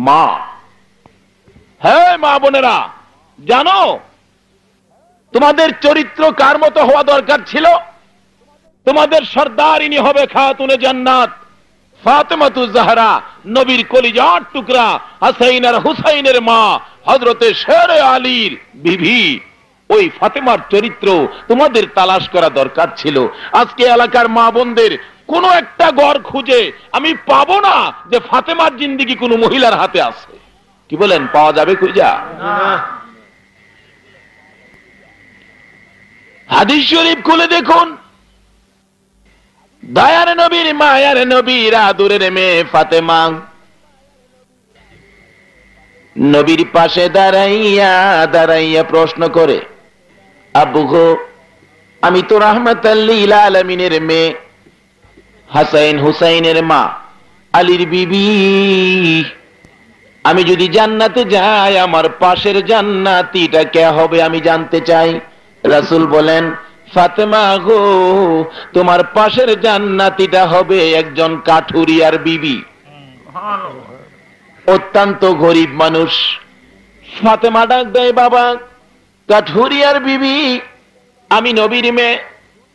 মা। হ্যাঁ মা বোনেরা, জানো তোমাদের চরিত্র কার মতো হওয়া দরকার ছিল? তোমাদের সর্দারিনী হবে খাতুনে জান্নাত ফাতেমাতুজ জাহরা, নবীর কলিজার টুকরা হাসাইন আর হুসাইনের মা হযরতে শেরে আলীর বিবি। ওই ফাতেমার চরিত্র তোমাদের তালাশ করা দরকার ছিল। আজকে এলাকার মা বোনদের কোন একটা ঘর খুঁজে আমি পাবো না যে ফাতেমার জিন্দেগি কোন মহিলার হাতে আছে। কি বলেন, পাওয়া যাবে খুঁজা? হাদিস শরীফ খুলে দেখুন, দয়ার নবীর মায়ার নবীর আদরের মেয়ে ফাতেমা নবীর পাশে দাঁড়াইয়া দাঁড়াইয়া প্রশ্ন করে, আব্বু গো, আমি তো রাহমাতাল লিল আলামিনের মেয়ে, হাসাইন হুসাইনের মা, আলীর বিবি। আমি যদি জান্নাতে যাই, আমার পাশের জান্নাতীটা কে হবে আমি জানতে চাই। রাসূল বলেন, ফাতেমা গো, তোমার পাশের জান্নাতীটা হবে একজন কাঠুরিয়ার বিবি, অত্যন্ত গরিব মানুষ। ফাতেমা ডাক দেয়, বাবা, কাঠুরিয়ার বিবি, আমি নবীর মেয়ে,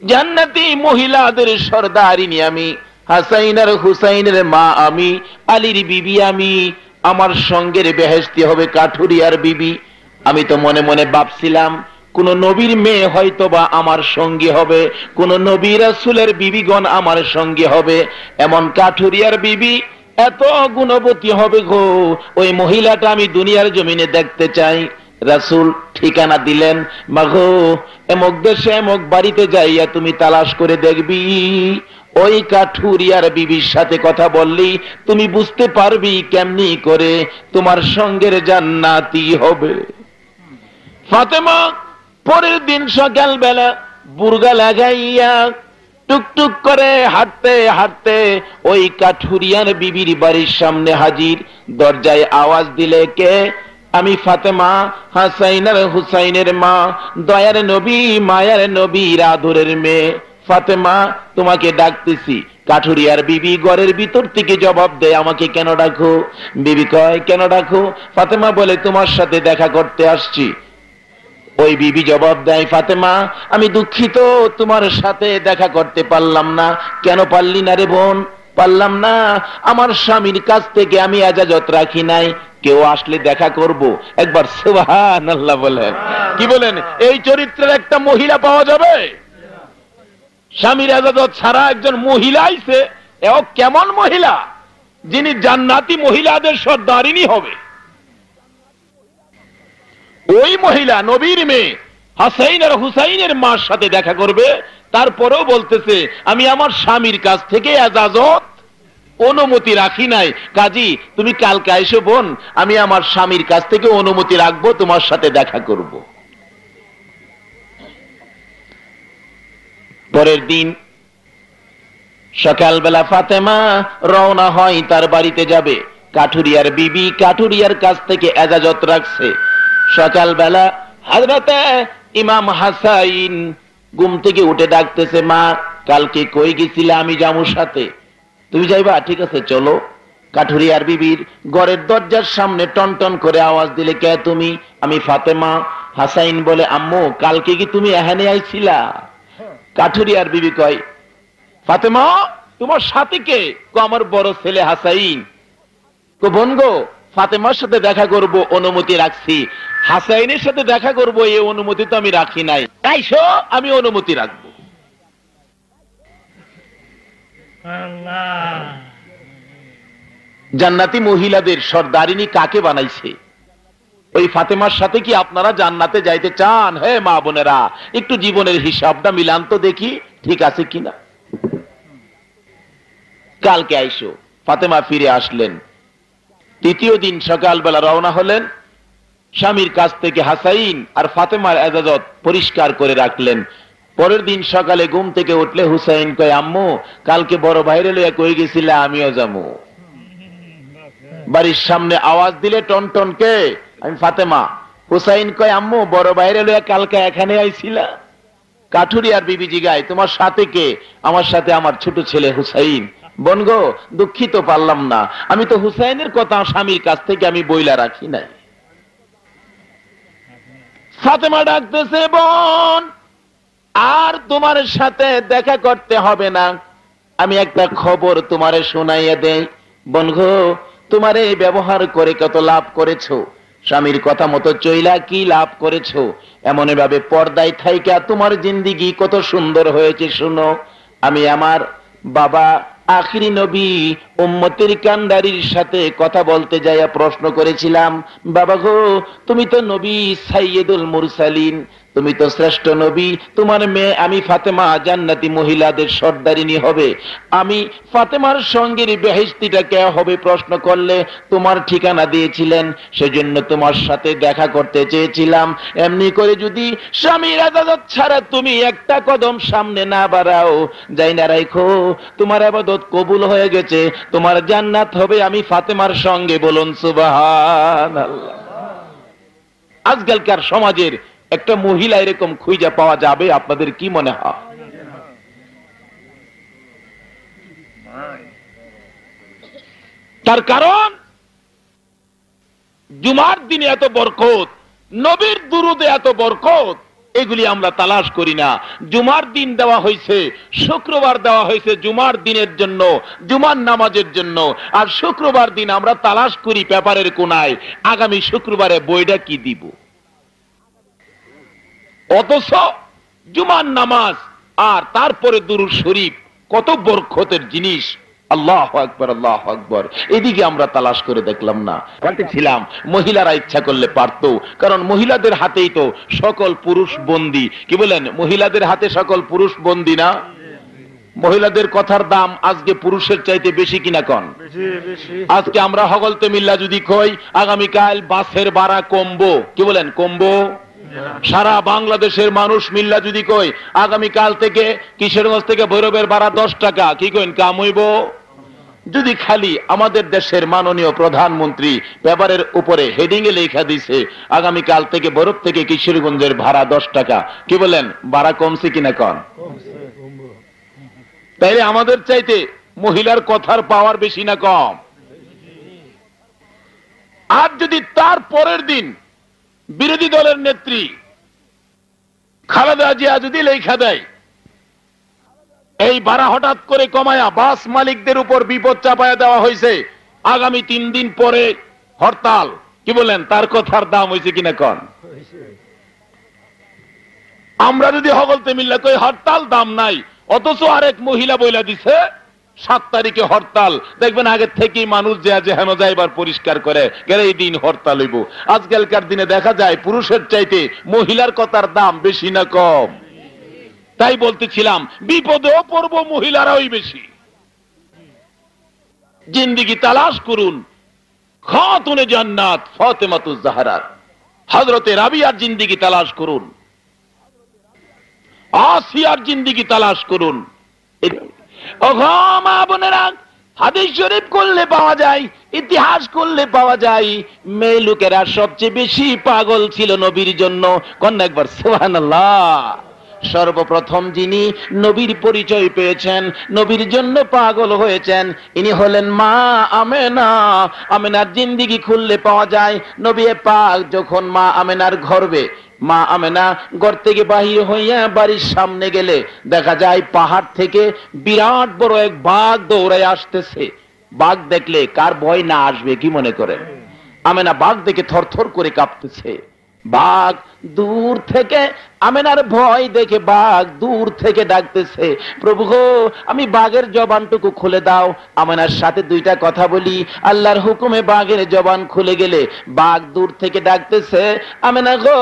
জান্নাতি মহিলাদের সর্দারিনী আমি, হাসাইন আর হুসাইনের মা আমি, আলীর বিবি আমি, আমার সঙ্গের বেহেশতি হবে কাঠুরিয়ার বিবি। আমি তো মনে মনে ভাবছিলাম কোন নবীর মেয়ে হয়তো বা আমার সঙ্গী হবে, কোন নবী রাসূলের বিবিগণ আমার সঙ্গী হবে। এমন কাঠুরিয়ার বিবি এত গুণবতী হবে গো, ওই মহিলাটা আমি দুনিয়ার জমিনে দেখতে চাই। রাসূল ঠিকানা দিলেন, মাগো, এমক দেশে এমক বাড়িতে যাইয়া তুমি তালাশ করে দেখবি। ওই কাঠুরিয়ার বিবির সাথে কথা বললি তুমি বুঝতে পারবি কেমনি করে তোমার সঙ্গের জান্নাতি হবে। ফাতেমা পরের দিন সকাল বেলা বুরগা লাগাইয়া টুকটুক করে হাঁটতে হাঁটতে ওই কাঠুরিয়ার বিবির বাড়ির সামনে হাজির। দরজায় আওয়াজ দিলে, কে? আমি ফাতেমা, হাসাইন আর হুসাইনের মা, দয়ার নবী মায়ার নবীর আদরের মেয়ে ফাতেমা, তোমাকে ডাকতেছি। কাঠুরিয়ার বিবি ঘরের ভিতর থেকে জবাব দেয়, আমাকে কেন ডাকো? বিবি কয়, কেন ডাকো? ফাতেমা বলে, তোমার সাথে দেখা করতে আসছি। ওই বিবি জবাব দেয়, ফাতেমা, আমি দুঃখিত, তোমার সাথে দেখা করতে পারলাম না। কেন পারলি না রে বোন? পারলাম না, আমার স্বামীর কাছ থেকে আমি এজাজত রাখি নাই, কেউ আসলে দেখা করব। একবার সুবহানাল্লাহ বলেন। কি বলেন, এই চরিত্রের একটা মহিলা পাওয়া যাবে? স্বামীর এজাজত ছাড়া একজন মহিলা আইছে, এও কেমন মহিলা যিনি জান্নাতি মহিলাদের সর্দারিনী হবে? ওই মহিলা নবীর মেয়ে হাসাইন আর হুসাইনের মার সাথে দেখা করবে, তারপরেও বলতেছে আমি আমার স্বামীর কাছ থেকে এজাজত অনুমতি রাখি নাই, কাজী তুমি কালকে আইসো বোন, আমি আমার স্বামীর কাছ থেকে অনুমতি রাখবো, তোমার সাথে দেখা করব। পরের দিন সকালবেলা ফাতেমা রওনা হয়, তার বাড়িতে যাবে। কাঠুরিয়ার বিবি কাঠুরিয়ার কাছ থেকে এজাজত রাখছে। সকালবেলা হযরতে ইমাম হাসাইন ঘুম থেকে উঠে ডাকতেছে, মা, কালকে কই গেছিলে? আমি যাবো সাথে। তুমি যাইবা? ঠিক আছে, চলো। কাঠুরিয়ার বিবির ঘরের দরজার সামনে টনটন করে আওয়াজ দিলে, কে তুমি? আমি ফাতেমা। হাসাইন বলে, আম্মু, কালকে কি তুমি এখানে আইছিলা? কাঠুরিয়ার বিবি কয়, ফাতেমা, তোমার সাথে কে? আমার বড় ছেলে হাসাইন। বোন গো, ফাতেমার সাথে দেখা করব অনুমতি রাখছি, হাসাইনের সাথে দেখা করব এই অনুমতি তো আমি রাখি নাই, আইসো, আমি অনুমতি রাখবো। জান্নাতি মহিলাদের সর্দারিনী কাকে বানাইছে? ওই ফাতেমার সাথে কি আপনারা জান্নাতে যাইতে চান? হে মা বোনেরা, একটু জীবনের হিসাবটা মিলান তো দেখি ঠিক আছে কিনা। কালকে আইসো। ফাতেমা ফিরে আসলেন। তৃতীয় দিন সকালবেলা রওনা হলেন। স্বামীর কাছ থেকে হাসাইন আর ফাতেমার এজাজত পরিষ্কার করে রাখলেন। পরের দিন সকালে ঘুম থেকে উঠলে হুসাইন কয়, আম্মু, কালকে বড় ভাইরে লইয়া কই গেছিলে? আমিও যাবো। বাড়ির সামনে আওয়াজ দিলে টনটন, কে? আমি ফাতেমা। হুসাইন কয়, আম্মু, বড় ভাইরে লইয়া কালকে এখানে আইছিলা? কাঠুরিয়ার বিবি জিগায়, তোমার সাথে কে? আমার সাথে আমার ছোট ছেলে হুসাইন। বোন গো, দুঃখিত পারলাম না, আমি তো হুসাইনের কথা স্বামীর কাছ থেকে আমি বইলা রাখি নাই। ফাতেমা ডাকতেছে, বোন আর তোমার সাথে দেখা করতে হবে না, আমি একটা খবর তোমারে শোনাইয়া দেই। বোন গো, তোমার এই ব্যবহার করে কত লাভ করেছো, স্বামীর কথা মতো চইলা কি লাভ করেছো, এমন ভাবে পর্দায় থাইকা তোমার জিন্দিগি কত সুন্দর হয়েছে। শুনো, আমি আমার বাবা আখিরি নবী উম্মতের কান্ডারির সাথে কথা বলতে যাইয়া প্রশ্ন করেছিলাম, বাবা গো, তুমি তো নবী সাইয়্যিদুল মুরসালিন, তুমি তো শ্রেষ্ঠ নবী, তোমার মেয়ে আমি ফাতেমা জান্নাতি মহিলাদের সর্দারিনী হবে, আমি ফাতেমার সঙ্গের বেহেশতিটা কে হবে প্রশ্ন করলে তোমার ঠিকানা দিয়েছিলেন, সেজন্য তোমার সাথে দেখা করতে চেয়েছিলাম। এমনি করে যদি স্বামীর ইজাজত ছাড়া তুমি একটা কদম সামনে না বাড়াও, যাই না রাখো তোমার ইবাদত কবুল হয়ে গেছে, তোমার জান্নাত হবে আমি ফাতেমার সঙ্গে। বলুন সুবহানাল্লাহ। আজকালকার সমাজের একটা মহিলা এরকম খুঁজে পাওয়া যাবে? আপনাদের কি মনে হয়? তার কারণ জুমার দিনে এত বরকত, নবীর দুরুদে এত বরকত, এগুলি আমরা তালাশ করি না। জুমার দিন দেওয়া হয়েছে, শুক্রবার দেওয়া হয়েছে জুমার দিনের জন্য, জুমার নামাজের জন্য, আর শুক্রবার দিন আমরা তালাশ করি পেপারের কোনায় আগামী শুক্রবারে বইটা কি দিব। অথচ জুমার নামাজ আর তারপরে দুরূদ শরীফ কত বরকতের জিনিস। আল্লাহু আকবার, আল্লাহু আকবার। এদিকে আমরা তালাশ করে দেখলাম না। বলতেছিলাম মহিলারা ইচ্ছা করলে পারতো, কারণ মহিলাদের হাতেই তো সকল পুরুষ বন্দী। কি বলেন? মহিলাদের হাতে সকল পুরুষ বন্দী না? মহিলাদের কথার দাম আজকে পুরুষের চাইতে বেশি কিনা কন? আজকে আমরা হগলতে মিল্লা যদি কই আগামীকাল বাসের ভাড়া কমবো, কি বলেন কমবো? সারা বাংলাদেশের মানুষ মিল্লা যদি কই আগামীকাল থেকে কিশোরগঞ্জ থেকে ভৈরবের ভাড়া 10 টাকা, কি কইন কাম হইব? যদি খালি আমাদের দেশের মাননীয় প্রধানমন্ত্রী পেপারের উপরে হেডিং এ লেখা দিছে আগামীকাল থেকে ভৈরব থেকে কিশোরগঞ্জের ভাড়া 10 টাকা, কি বলেন ভাড়া কমছে কিনা কন? তাইলে আমাদের চাইতে মহিলার কথার পাওয়ার বেশি না কম? আর যদি তার পরের দিন বিরোধী দলের নেত্রী খালেদা জিয়া যদি লেখা দেয় এই ভাড়া হঠাৎ করে কমায়া বাস মালিকদের উপর বিপদ চাপায়া দেওয়া হয়েছে, আগামী 3 দিন পরে হরতাল, কি বলেন তার কথার দাম হয়েছে কিনা কন? আমরা যদি হগলতে মিল্লা কই হরতাল দাম নাই, অথচ আরেক মহিলা বইলা দিছে 7 তারিখে হরতাল, দেখবেন আগের থেকেই মানুষ যে হেন যাইবার পরিষ্কার করে গেলে এই দিন হরতাল হইব। আজকালকার দিনে দেখা যায় পুরুষের চাইতে মহিলার কথার দাম বেশি না কম? তাই বলতেছিলাম বিপদেও পড়বো মহিলারাই বেশি। জিন্দেগি তালাশ করুন খাতুনে জান্নাত ফাতেমাতুজ জাহরা হযরতে রাবিয়ার জিন্দেগি তালাশ করুন, আসিয়ার জিন্দেগি তালাশ করুন। মা বোনেরা, হাদিস শরীফ করলে পাওয়া যায়, ইতিহাস করলে পাওয়া যায়, মেয়ে লোকেরা সবচেয়ে বেশি পাগল ছিল নবীর জন্য। কন্যা একবার সুবহানাল্লাহ। সর্বপ্রথম যিনি নবীর পরিচয় পেয়েছেন, নবীর জন্য পাগল হয়েছেন, ইনি হলেন মা আমেনা। আমেনার জিন্দেগি খুললে পাওয়া যায় নবী পাক যখন মা আমেনার গর্ভে, মা আমেনা ঘর থেকে বাহির হইয়া বাড়ির সামনে গেলে দেখা যায় পাহাড় থেকে বিরাট বড় এক বাঘ দৌড়ায় আসতেছে। বাঘ দেখলে কার ভয় না আসবে, কি মনে করেন? আমেনা বাঘ দেখে থরথর করে কাঁপতেছে। বাঘ দূর থেকে, আমেনার ভয় দেখে বাঘ দূর থেকে ডাকতেছে, প্রভু গো আমি বাঘের জবানটুকু খুলে দাও, আমেনার সাথে 2টা কথা বলি। আল্লাহর হুকুমে বাঘের জবান খুলে গেলে বাঘ দূর থেকে ডাকতেছে, আমেনা গো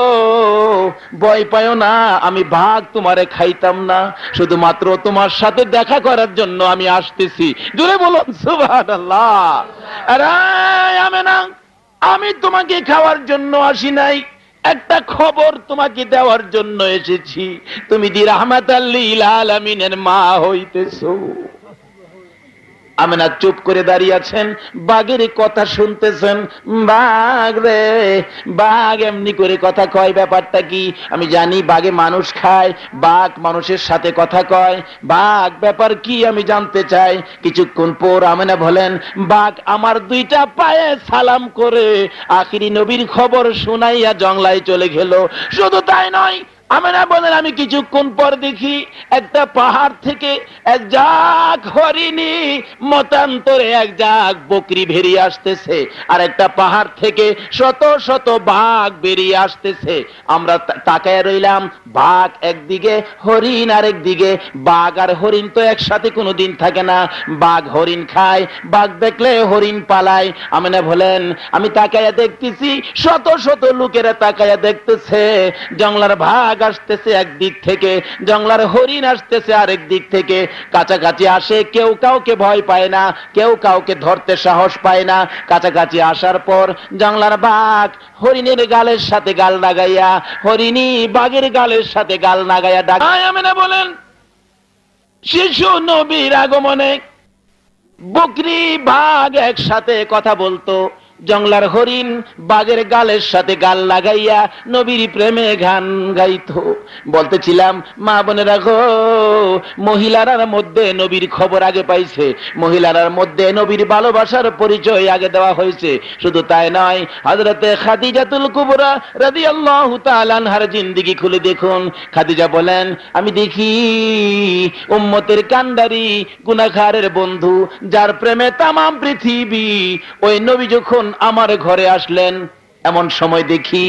ভয় পায়ো না, আমি বাঘ তোমারে খাইতাম না, শুধুমাত্র তোমার সাথে দেখা করার জন্য আমি আসতেছি। জোরে বলুন সুবহানাল্লাহ। আরে আমেনা, আমি তোমাকে খাওয়ার জন্য আসি নাই, একটা খবর তোমাকে দেওয়ার জন্য এসেছি। তুমি দি রাহমাতাল লিল আলামিনের মা হইতেছো। আমেনা চুপ করে দাঁড়িয়ে আছেন, বাঘের কথা শুনতেছেন। বাঘ রে, বাঘ এমনি করে কথা কয়, ব্যাপারটা কি? আমি জানি বাঘে মানুষ খায়, বাঘ মানুষের সাথে কথা কয়, বাঘ ব্যাপার কি আমি জানতে চাই। কিছুক্ষণ পর আমেনা বলেন, বাঘ আমার দুইটা পায়ে সালাম করে আখিরি নবীর খবর শুনাইয়া জংলায় চলে গেল। শুধু তাই নয়, আমেনা বলেন, আমি কিছুক্ষণ পর দেখি একটা পাহাড় থেকে এক ঝাঁক হরিণী মতান্তরে এক ঝাঁক বকরি বেরিয়ে আসতেছে, আর একটা পাহাড় থেকে শত শত বাঘ বেরিয়ে আসতেছে। আমরা তাকায় রইলাম, বাঘ একদিকে, হরিণ আরেক দিকে। বাঘ আর হরিণ তো একসাথে কোনোদিন থাকে না, বাঘ হরিণ খায়, বাঘ দেখলে হরিণ পালায়। আমেনা বলেন, আমি তাকায়া দেখতেছি, শত শত লোকেরা তাকায়া দেখতেছে, জংলার ভাগ আসতেছে একদিক থেকে, জংলার হরিণ আসতেছে আরেক দিক থেকে। কাছাকাছি আসে, কেউ কাউকে ভয় পায় না, কেউ কাউকে ধরতে সাহস পায় না। কাছাকাছি আসার পর জংলার বাঘ হরিণের গালের সাথে গাল লাগাইয়া, হরিণী বাঘের গালের সাথে গাল লাগাইয়া ডাকায়। আমেনা বলেন, শিশু নবীর আগমনে বকরি বাঘ একসাথে কথা বলতো, জংলার হরিণ বাঘের গালের সাথে গাল লাগাইয়া নবীর প্রেমে গান গাইতো। বলতেছিলাম, মা বোনেরা গো, মহিলারার মধ্যে নবীর খবর আগে পাইছে, মহিলারার মধ্যে নবীর ভালোবাসার পরিচয় আগে দেওয়া হয়েছে। শুধু তাই নয়, হযরতে খাদিজাতুল কুবরা রাদিয়াল্লাহু তাআলা আনহার জিন্দেগি খুলে দেখুন। খাদিজা বলেন, আমি দেখি উম্মতের কান্ডারি গুনাহগারের বন্ধু, যার প্রেমে তামাম পৃথিবী, ওই নবী যখন আমার ঘরে আসলেন, এমন সময় দেখি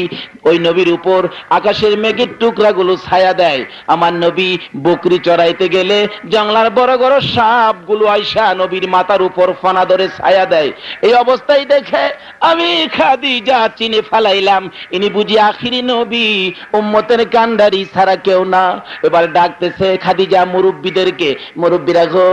ওই নবীর উপর আকাশের মেঘের টুকরাগুলো ছায়া দেয়। আমার নবী বকরি চড়াইতে গেলে জংলার বড় বড় সাপগুলো আইসা নবীর মাথার উপর ফানা ধরে ছায়া দেয়। এই অবস্থায় দেখে আমি খাদিজা চিনে ফেলাইলাম, ইনি বুঝি আখিরি নবী, উম্মতের কান্ডারি ছাড়া কেউ না। এবার ডাকতেছে খাদিজা মুরব্বীদেরকে, মুরব্বীরা গো,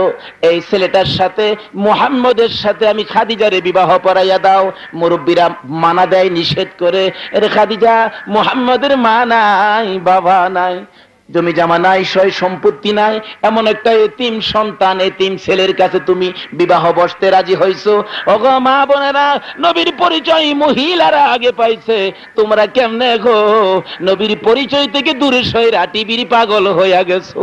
এই ছেলেটার সাথে মুহাম্মদের সাথে আমি খাদিজারে বিবাহ পড়াইয়া দাও। মুরব্বীরা মানা দেয়, নিষেধ করে, এর খাদিজা, মুহাম্মদের মা নাই, বাবা নাই, জমি জামা নাই, সয় সম্পত্তি নাই, এমন একটা এতিম সন্তান, এতিম ছেলের কাছে তুমি বিবাহ বসতে রাজি হইছো? ওগো মা বোনেরা, নবীর পরিচয় মহিলারা আগে পাইছে, তোমরা কেমনে গো নবীর পরিচয় থেকে দূরে সইরা টিভির পাগল হইয়া গেছো?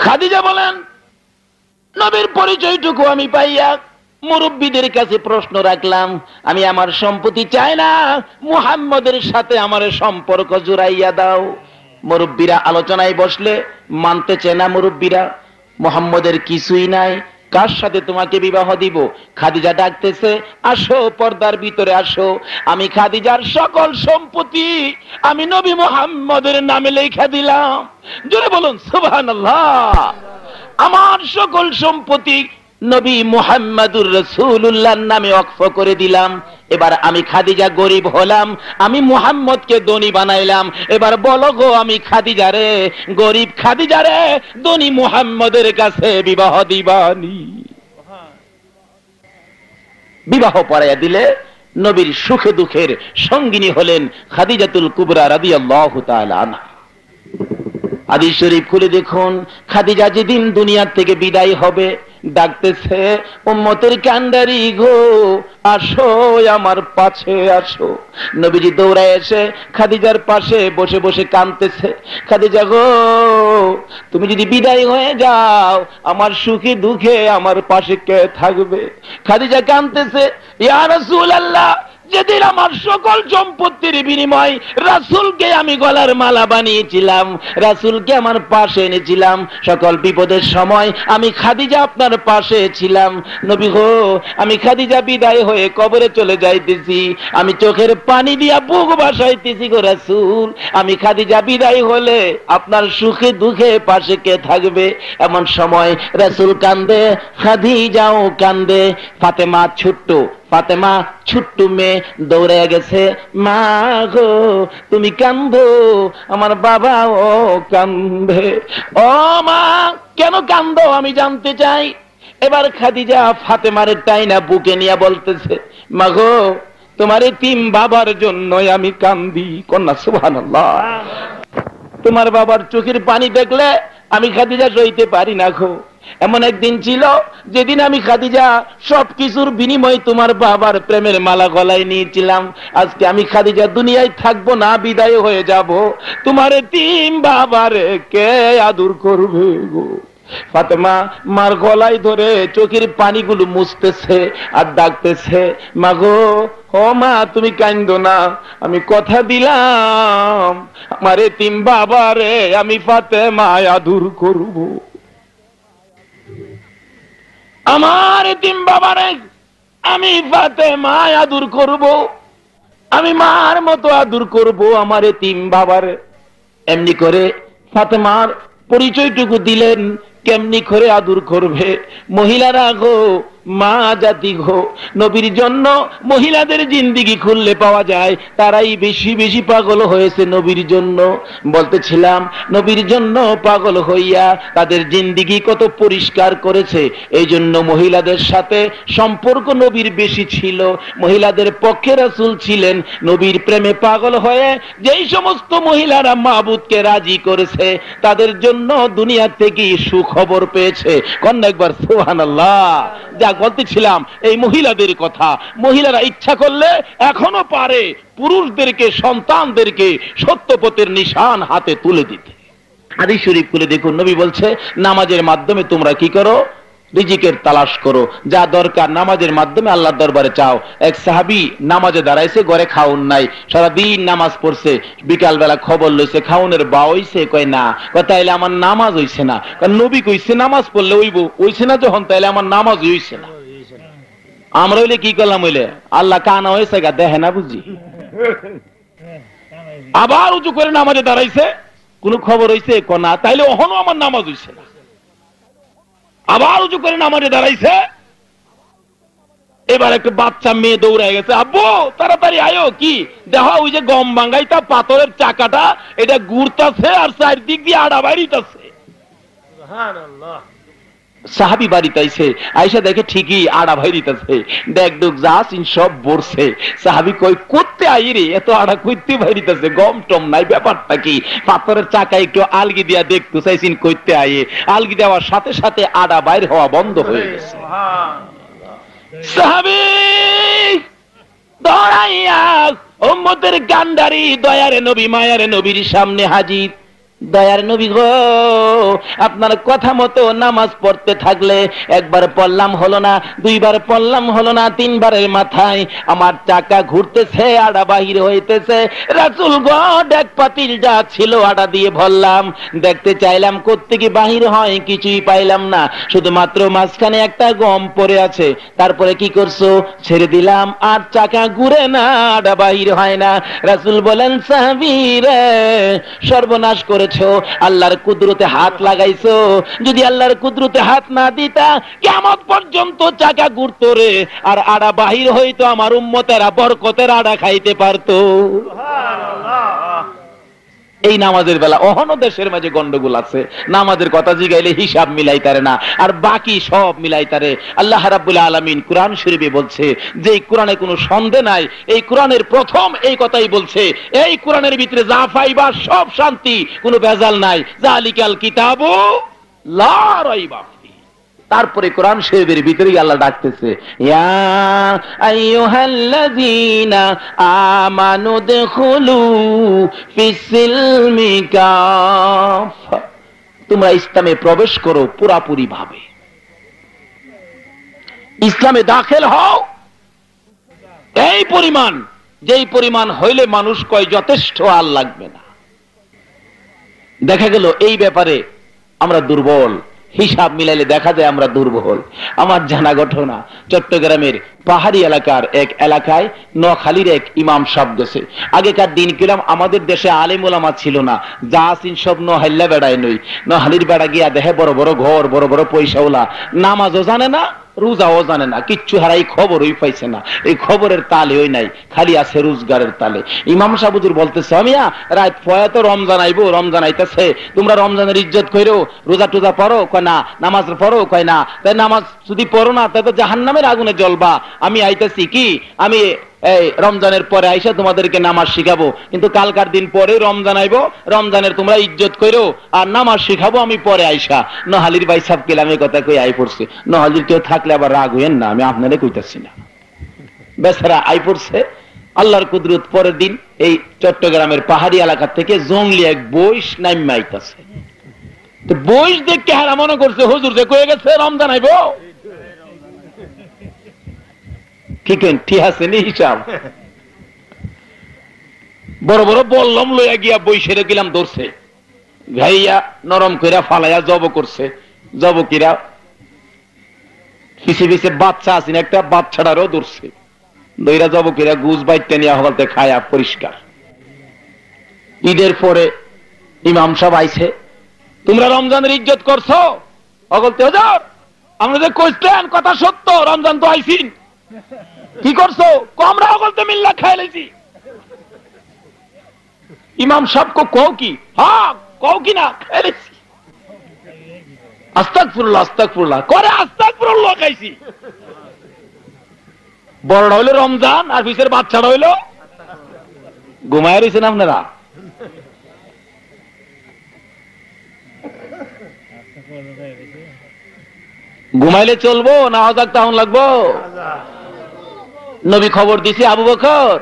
খাদিজা বলেন, নবীর পরিচয়টুকু আমি পাইয়া মুরব্বীদের কাছে প্রশ্ন রাখলাম, আমি আমার সম্পত্তি চাই না, মুহাম্মদের সাথে আমার সম্পর্ক জুড়াইয়া দাও। মুরব্বীরা আলোচনায় বসলে মানতে চায় না। মুরব্বীরা, মুহাম্মদের কিছুই নাই, কার সাথে তোমাকে বিবাহ দিব? খাদিজা ডাকতেছে, আসো, পর্দার ভিতরে আসো, আমি খাদিজার সকল সম্পত্তি আমি নবী মুহাম্মদের নামে লেখা দিলাম। জোরে বলুন সুবহানাল্লাহ। আমার সকল সম্পত্তি নবী মুহাম্মাদুর রাসূলুল্লাহর নামে ওয়াকফ করে দিলাম। এবার আমি খাদিজা গরিব হলাম, আমি মুহাম্মদকে ধনী বানাইলাম। এবার বলো গো, আমি খাদিজারে, গরিব খাদিজারে ধনী মুহাম্মদের কাছে বিবাহ দিবানি? বিবাহ পড়াইয়া দিলে নবীর সুখে দুঃখের সঙ্গিনী হলেন খাদিজাতুল কুবরা রাদিয়াল্লাহু তাআলা আনহা। হাদিস শরীফ খুলে দেখুন, খাদিজা যেদিন দুনিয়ার থেকে বিদায় হবে, ডাকতেছে, উম্মতের কান্ডারি গো, আসো, আমার পাশে আসো। নবীজি দৌড়ায় এসে খাদিজার পাশে বসে বসে কাঁদতেছে। খাদিজা গো, তুমি যদি বিদায় হয়ে যাও, আমার সুখে দুঃখে আমার পাশে কে থাকবে? খাদিজা কাঁদতেছে, ইয়া রাসূলুল্লাহ, যেদিন আমার সকল সম্পত্তির বিনিময় রাসূলকে আমি গলার মালা বানিয়েছিলাম, রাসূলকে আমার পাশে এনেছিলাম, সকল বিপদের সময় আমি খাদিজা আপনার পাশে ছিলাম। নবী গো, আমি খাদিজা বিদায় হয়ে কবরে চলে যাইতেছি, আমি চোখের পানি দিয়া বুক ভাসাইতেছি গো রাসূল, আমি খাদিজা বিদায় হলে আপনার সুখে দুঃখে পাশে কে থাকবে? এমন সময় রাসূল কান্দে, খাদিজাও কান্দে। ফাতেমা ছোট্ট মেয়ে দৌড়ে গেছে, মা গো তুমি কান্দো, আমার বাবাও কান্দে। ও মা, কেন কান্দো আমি জানতে চাই। এবার খাদিজা ফাতেমারে টাইনা বুকে নিয়ে বলতেছে, মা গো, তোমার এতিম বাবার জন্যই আমি কান্দি। কন্যা সুবহানাল্লাহ। তোমার বাবার চোখের পানি দেখলে আমি খাদিজা সইতে পারি না গো। এমন একদিন ছিল যেদিন আমি খাদিজা সবকিছুর বিনিময়ে তোমার বাবার প্রেমের মালা গলায় নিয়েছিলাম। আজকে আমি খাদিজা দুনিয়ায় থাকবো না, বিদায় হয়ে যাব, তোমার তিন বাবারে কে আদর করবে গো? ফাতেমা মার গলায় ধরে চোখের পানিগুলো মুছতেছে আর ডাকতেছে, মা গো, ও মা, তুমি কান্দো না, আমি কথা দিলাম আমার তিন বাবারে আমি ফাতেমা আদর করব। আমার তিন বাবারে আমি ফাতেমা আদর করব, আমি মার মতো আদর করব আমার তিন বাবারে। এমনি করে ফাতেমার পরিচয়টুকু দিলেন, কেমনি করে আদর করবে। মহিলারা গো, মা জাতি গো, নবীর জন্য মহিলাদের জিন্দিগি খুললে পাওয়া যায় তারাই বেশি বেশি পাগল হয়েছে নবীর জন্য। বলতেছিলাম নবীর জন্য পাগল হইয়া তাদের জিন্দিগি কত পরিষ্কার করেছে। এই জন্য মহিলাদের সাথে সম্পর্ক নবীর বেশি ছিল, মহিলাদের পক্ষে রাসূল ছিলেন। নবীর প্রেমে পাগল হয়ে যেই সমস্ত মহিলারা মাবুদকে রাজি করেছে তাদের জন্য দুনিয়া থেকে সুখবর পেয়েছে। কন্যা একবার সুবহানাল্লাহ। যা বলতেছিলাম এই মহিলাদের কথা, মহিলারা ইচ্ছা করলে এখনো পারে পুরুষদেরকে, সন্তানদেরকে সত্যপথের নিশান হাতে তুলে দিতে। হাদিস শরীফ খুলে দেখুন, নবী বলছে নামাজের মাধ্যমে তোমরা কি করো? রিজিকের তালাশ করো, যা দরকার নামাজের মাধ্যমে আল্লাহর দরবারে চাও। এক সাহাবী নামাজে দাঁড়াইছে, ঘরে খাউন নাই, সারাদিন নামাজ পড়ছে, বিকাল বেলা খবর লইছে খাউনের বা হইছে, কয় না, কয় তাইলে আমার নামাজ হইছে না। নবী কইছে নামাজ পড়লে হইব, হইছে না যখন তাইলে আমার নামাজ হইছে না। আমরা হইলে কি করলাম? হইলে আল্লাহ কানা হয়েছে গা, দেখে না বুঝি। আবার উঁচু করে নামাজে দাঁড়াইছে, কোন খবর হইছে? না, তাইলে ওহনো আমার নামাজ হইছে না। আবার উঁচু করে নামাজে দাঁড়াইছে, এবার একটা বাচ্চা মেয়ে দৌড়ায় গেছে, আব্বু তাড়াতাড়ি আয়ো, কি দেখো ওই যে গম ভাঙ্গাইতা পাথরের চাকাটা এটা ঘুরতাছে আর চারদিক দিয়ে আড়া বাইরিতাছে। সুবহানাল্লাহ। সাহাবী বাড়িতে আইছে, আইসা দেখে ঠিকই আড়া বাইরিতাছে, দেখ ডুক যাসিন সব বসছে। সাহাবী কই করতে আই রে, এত আড়া কইতে বাইরিতাছে, গম টম নাই, ব্যাপারটা কি? পাথরের চাকা একটু আলগি দিয়া দেখতে চাইছিন, কইতে আইয়ে আলগি দেওয়ার সাথে সাথে আড়া বাইর হওয়া বন্ধ হয়ে গেছে। সাহাবী দৌড়াইয়া উম্মতের গান্ডারি দয়ারে নবী মায়ারে নবীর সামনে হাজির। দয়ার নবী গো, আপনার কথা মতো নামাজ পড়তে থাকলে একবার পড়লাম হলো না, দুইবার পড়লাম হলো না, তিনবারের মাথায় আমার চাকা ঘুরতেছে, আড়া বাহির হইতেছে। রাসূল গো, ডেক পাতিল যা ছিল আড়া দিয়ে ভরলাম, দেখতে চাইলাম কোত্থেকে বাহির হয়, কিছুই পাইলাম না, শুধুমাত্র মাঝখানে একটা গম পড়ে আছে। তারপরে কি করছো? ছেড়ে দিলাম, আর চাকা ঘুরে না, আড়া বাহির হয় না। রাসূল বলেন, সাহাবী রে, সর্বনাশ করেছে, আল্লাহর কুদরতে হাত লাগাইছো, যদি আল্লাহর কুদরতে হাত না দিতা কিয়ামত পর্যন্ত চাকা ঘুরতো রে, আর আড়া বাহির হইতো, আমার উম্মতেরা বরকতের আড়া খাইতে পারতো। সুবহানাল্লাহ। এই নামাজের বেলা অহনো দেশের মাঝে গন্ডগোল আছে, নামাজের কথা জিগাইলে হিসাব মিলাইতারে না, আর বাকি সব মিলাইতারে। আল্লাহ রাব্বুল আলামিন কুরআন শরীফে বলছে যে এই কোরআনে কোনো সন্দেহ নাই, এই কোরআনের প্রথম এই কথাই বলছে, এই কোরআনের ভিতরে যা পাইবা সব শান্তি, কোনো ভেজাল নাই। যালিকাল কিতাবু লা রাইবা। তারপরে কোরআন শরীফের ভিতরেই আল্লাহ ডাকতেছে, ইয়া আইয়ুহাল্লাযীনা আমানু দুখুলু ফিস-সিলমি কাফা, তোমরা ইসলামে প্রবেশ করো পুরাপুরি ভাবে, ইসলামে দাখিল হও। এই পরিমাণ, যেই পরিমাণ হইলে মানুষ কয় যথেষ্ট, আর লাগবে না। দেখা গেল এই ব্যাপারে আমরা দুর্বল, হিসাব মিলাইলে দেখা যায় আমরা দুর্বল। আমার জানা ঘটনা, চট্টগ্রামের পাহাড়ি এলাকার এক এলাকায় নোয়াখালীর এক ইমাম সাহেব গেছে। আগেকার দিন কিলাম আমাদের দেশে আলেম ওলামা ছিল না, যা আছেন সব নোহাইল্লা বেড়ায় নই। নোহালির বেড়া গিয়া দেখে বড় বড় ঘর, বড় বড় পয়সাওয়ালা, নামাজও জানে না, রোজাও জানে না, কিচ্ছু হারাই খবরই পাইছে না। এই খবরের তালে ওই নাই, খালি আছে রোজগারের তালে। ইমাম সাহেব হুজুর বলতেছে, আমিয়া রাত পয়া তো রমজান আইবো, রমজান আইতাছে, তোমরা রমজানের ইজ্জত কইরো, রোজা টোজা পড়ো, কয় না, নামাজ পড়ো, কয় না, তাই নামাজ যদি পড়ো না তাই তো জাহান্নামের আগুনে জ্বলবা। আমি আইতাছি কি, আমি এই রমজানের পরে আইসা তোমাদেরকে নামাজ শিখাবো, কিন্তু কালকার দিন পরে রমজান আইবো, রমজানের তোমরা ইজ্জত করো আর নামাজ শিখাবো আমি পরে আইসা। নোহালির ভাই সাহেব কেলামের কথা কই আই পড়ছে। নোহালির কেউ থাকলে আবার রাগ হইয়েন না, আমি আপনারে কইতাছি না, বেচারা আই পড়ছে। আল্লাহর কুদরত পরের দিন এই চট্টগ্রামের পাহাড়ি এলাকা থেকে জঙ্গলি এক বইস নাইমা আইতাছে। তো বইস দেখে হারা মনে করছে হুজুর যে কয়ে গেছে রমজান আইবো। ঠিক আছে নি হিসাব। বড় বড় বললাম লইয়া গিয়া বই সেরে গেলাম ধরছে, ভাইয়া নরম কইরা ফালাইয়া জব করছে। জবকিরা পিছে পিছে বাচ্চা আছেন, একটা বাচ্চাটারও ধরছে, দইরা জবকিরা গুজ বাইতে নিয়ে হলতে খায়া পরিষ্কার। ঈদের পরে ইমাম সাহেব আইছে, তোমরা রমজানের ইজ্জত করছো? অগলতে হুজুর আমরা যে কইছেন কথা সত্য, রমজান তো আইছিন, কি করছো? আমরা অগলতে মিল্লা খাই লাইছি। ইমাম সাহেব কও কি? হ্যাঁ কও কি না খাই লাইছি। আস্তাগফিরুল্লাহ আস্তাগফিরুল্লাহ করে আস্তাগফিরুল্লাহ খাইছি। বড়টা হইলো রমজান আর পিছের বাচ্চাটা হইলো ঘুমায় রয়েছেন আপনারা। ঘুমাইলে চলবো না অজাক তাহন লাগবো? নবী খবর দিছে আবু বকর,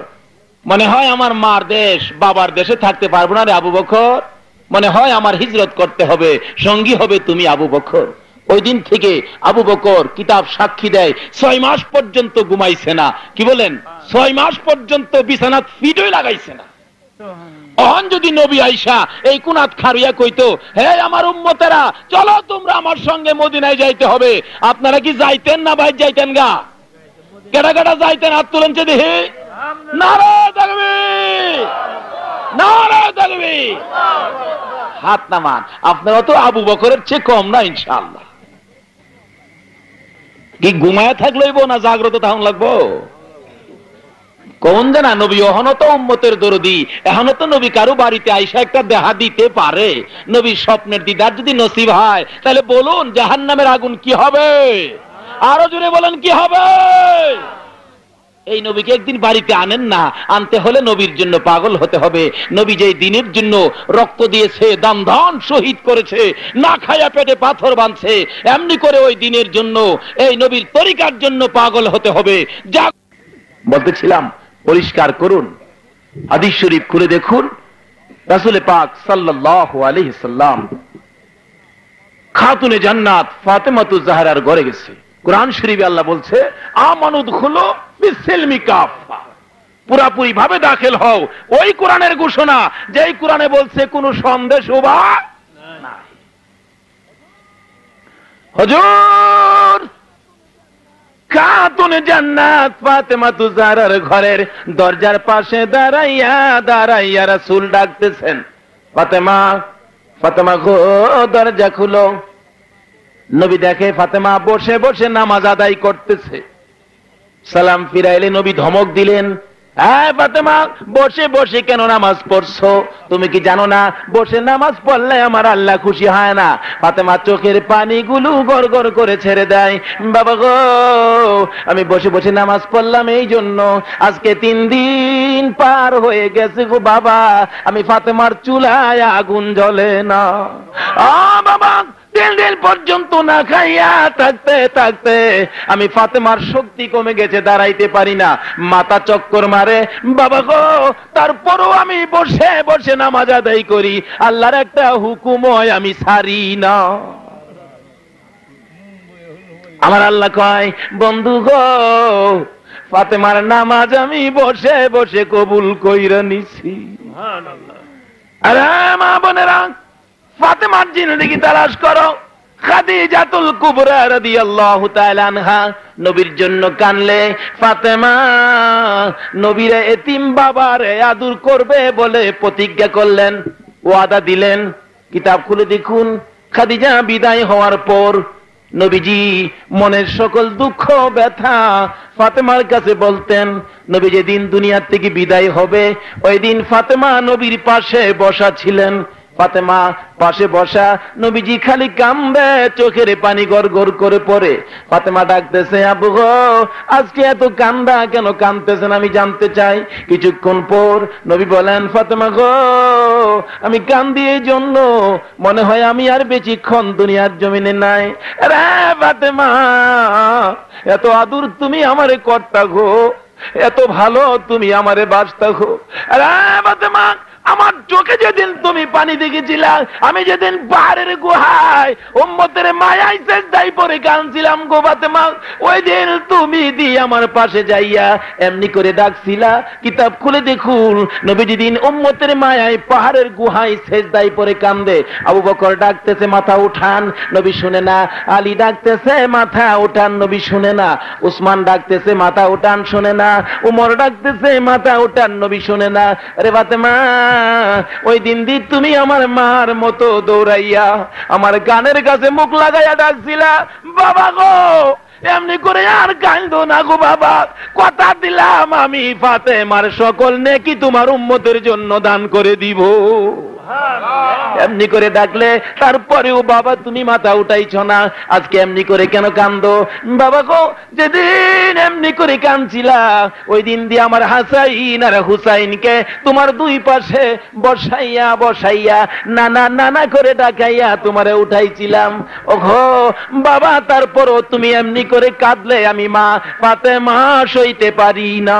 মনে হয় আমার মার দেশ বাবার দেশে থাকতে পারবো না রে আবু বকর, মনে হয় আমার হিজরত করতে হবে, সঙ্গী হবে তুমি আবু বকর। ওই দিন থেকে আবু বকর কিতাব সাক্ষী দেয় 6 মাস পর্যন্ত ঘুমাইছে না। কি বলেন? 6 মাস পর্যন্ত বিছানা ফিটই লাগাইছে না। অহন যদি নবী আইসা এই কুনাত খারিয়া কইতো, হে আমার উম্মতেরা চলো তোমরা আমার সঙ্গে মদিনায় যাইতে হবে, আপনারা কি যাইতেন না ভাই যাইতেন গা? কেডা কেডা যাইতেন হাত তুলেন যে দেখি। নারে তাকবীর নারে তাকবীর, হাত নামান। আপনারা তো আবু বকরের চেয়ে কম না ইনশাআল্লাহ। কি ঘুমায় থাকলেইব না জাগ্রত থাকুন লাগবো? কোন জানা নবী এখনো তো উম্মতের দরদি, এখনো তো নবী কারো বাড়িতে আইসা একটা দেখা দিতে পারে। নবী স্বপ্নের দিদার যদি নসিব হয় তাহলে বলুন জাহান্নামের আগুন কি হবে? আরো জোরে বলেন কি হবে? এই নবীকে একদিন বাড়িতে আনেন না, আনতে হলে নবীর জন্য পাগল হতে হবে। নবী যে দিনের জন্য রক্ত দিয়েছে, দাম ধন শহীদ করেছে, না খায়া পেটে পাথর বাঁধছে, এমনি করে ওই দিনের জন্য এই নবীর তরিকার জন্য পাগল হতে হবে। যা বলতেছিলাম পরিষ্কার করুন, হাদিস শরীফ খুলে দেখুন। রাসূল পাক সাল্লাল্লাহু আলাইহি সাল্লাম খাতুনে জান্নাত ফাতেমাতু জাহরার ঘরে গেছে। কোরআন শরীফে আল্লাহ বলছে আমানুদখুলু বিসিলমি কাফা, পুরাপুরি ভাবে দাখিল হও। ওই কোরআনের ঘোষণা যেই কোরআনে বলছে কোন সন্দেহ বা নাই। হুজুর খাতুনে জান্নাত ফাতেমাতু জাহরার ঘরের দরজার পাশে দাঁড়াইয়া দাঁড়াইয়া রাসূল ডাকতেছেন, ফাতেমা ফাতেমা গো দরজা খুলো। নবী দেখে ফাতেমা বসে বসে নামাজ আদায় করতেছে। সালাম ফিরাইলে নবী ধমক দিলেন, হ্যাঁ ফাতেমা বসে বসে কেন নামাজ পড়ছো? তুমি কি জানো না বসে নামাজ পড়লে আমার আল্লাহ খুশি হয় না? ফাতেমা চোখের পানিগুলো গড় গড় করে ছেড়ে দেয়, বাবা গো আমি বসে বসে নামাজ পড়লাম এই জন্য আজকে 3 দিন পার হয়ে গেছে গো বাবা, আমি ফাতেমার চুলায় আগুন জ্বলে না। বাবা 3 দিন পর্যন্ত না খাইয়া থাকতে থাকতে আমি ফাতেমার শক্তি কমে গেছে, দাঁড়াইতে পারি না, মাথা চক্কর মারে বাবা গো, তারপরও আমি বসে বসে নামাজ আদায় করি, আল্লাহর একটা হুকুম হয় আমি ছাড়ি না। আমার আল্লাহ কয় বন্ধু গো ফাতেমার নামাজ আমি বসে বসে কবুল কইরা নিছি। আরে মা বোনেরা ফাতেমার জিন্দেগি তালাশ করো। খাদিজাতুল কুবরা রাদিয়াল্লাহু তাআলা আনহা নবীর জন্য কানলে, ফাতেমা নবীর এতিম বাবারে আদর করবে বলে প্রতিজ্ঞা করলেন, ওয়াদা দিলেন। কিতাব খুলে দেখুন, খাদিজা বিদায় হওয়ার পর নবীজি মনের সকল দুঃখ ব্যথা ফাতেমার কাছে বলতেন। নবী যেদিন দুনিয়ার থেকে বিদায় হবে ওই দিন ফাতেমা নবীর পাশে বসা ছিলেন। ফাতেমা পাশে বসা, নবীজি খালি কান্দে, চোখের পানি গড় গড় করে পড়ে। ফাতেমা ডাকতেছে, আবু গো আজকে এত কান্দা কেন, কান্দতেছেন আমি জানতে চাই। কিছুক্ষণ পর নবী বলেন, ফাতেমা গো আমি কান্দি এই জন্য, মনে হয় আমি আর বেশিক্ষণ দুনিয়ার জমিনে নাই। রে ফাতেমা, এত আদর তুমি আমারে করতা গো, এত ভালো তুমি আমারে বাসতা গো। রে ফাতেমা, আমার চোখে যেদিন তুমি পানি দেখেছিলা, আমি যেদিন পাহাড়ের গুহায় উম্মতের মায়ায় সেজদায় পড়ে কাঁদছিলাম গো ফাতেমা, ওই দিন তুমি দিয়ে আমার পাশে যাইয়া এমনি করে ডাকছিলা, কিতাব খুলে দেখুন নবী যেদিন উম্মতের মায়ায় পাহাড়ের গুহায় সেজদায় পড়ে কান্দে, আবু বকর ডাকতেছে মাথা উঠান, নবী শুনে না। আলী ডাকতেছে মাথা উঠান, নবী শুনে না। উসমান ডাকতেছে মাথা উঠান, শুনে না। উমর ডাকতেছে মাথা উঠান, নবী শুনে না। আরে ফাতেমা, ওই দিন তুমি আমার মার মতো দৌড়াইয়া আমার গানের কাছে মুখ লাগাইয়া ডাকছিলা, বাবা গো এমনি করে আর কান্দো না গো বাবা, কথা দিলাম আমি ফাতেমার সকল নেকি তোমার উম্মতের জন্য দান করে দিব। এমনি করে ডাকলে তারপরেও বাবা তুমি মাথা উঠাইছ না, আজকে এমনি করে কেন কান্দো? বাবা গো যেদিন এমনি করে কাঁদছিলা, ওই দিন দিয়ে আমার হাসাইন আর হুসাইনকে তোমার দুই পাশে বসাইয়া বসাইয়া নানা নানা করে ডাকাইয়া তোমারে উঠাইছিলাম। ওগো বাবা, তারপরও তুমি এমনি করে কাঁদলে আমি মা ফাতেমা সইতে পারি না।